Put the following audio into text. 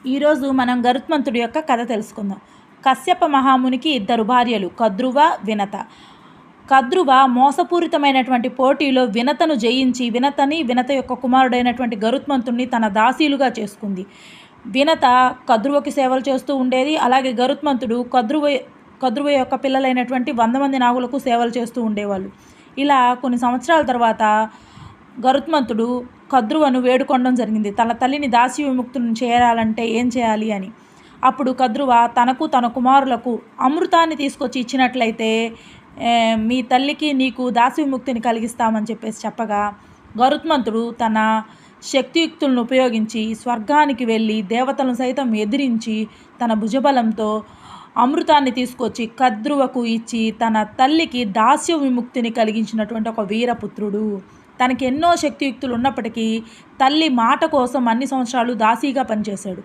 ఈరోజు మనం గరుత్మంతుడి యొక్క కథ తెలుసుకుందాం. కశ్యప మహామునికి ఇద్దరు భార్యలు, కద్రువ, వినత. కద్రువ మోసపూరితమైనటువంటి పోటీలో వినతను జయించి వినత యొక్క కుమారుడైనటువంటి గరుత్మంతుడిని తన దాసీలుగా చేసుకుంది. వినత కద్రువకి సేవలు చేస్తూ ఉండేది. అలాగే గరుత్మంతుడు కద్రువ యొక్క పిల్లలైనటువంటి 100 మంది నాగులకు సేవలు చేస్తూ ఉండేవాళ్ళు. ఇలా కొన్ని సంవత్సరాల తర్వాత గరుత్మంతుడు కద్రువను వేడుకొనడం జరిగింది, తన తల్లిని దాసీ విముక్తులను చేయాలంటే ఏం చేయాలి అని. అప్పుడు కద్రువ తనకు తన కుమారులకు అమృతాన్ని తీసుకొచ్చి ఇచ్చినట్లయితే మీ తల్లికి నీకు దాసీ విముక్తిని కలిగిస్తామని చెప్పగా గరుత్మంతుడు తన శక్తియుక్తులను ఉపయోగించి స్వర్గానికి వెళ్ళి దేవతలను సైతం ఎదిరించి తన భుజబలంతో అమృతాన్ని తీసుకొచ్చి కద్రువకు ఇచ్చి తన తల్లికి దాస్య విముక్తిని కలిగించినటువంటి ఒక వీరపుత్రుడు. తనకి ఎన్నో శక్తియుక్తులు ఉన్నప్పటికీ తల్లి మాట కోసం అన్ని సంవత్సరాలు దాసీగా పనిచేశాడు.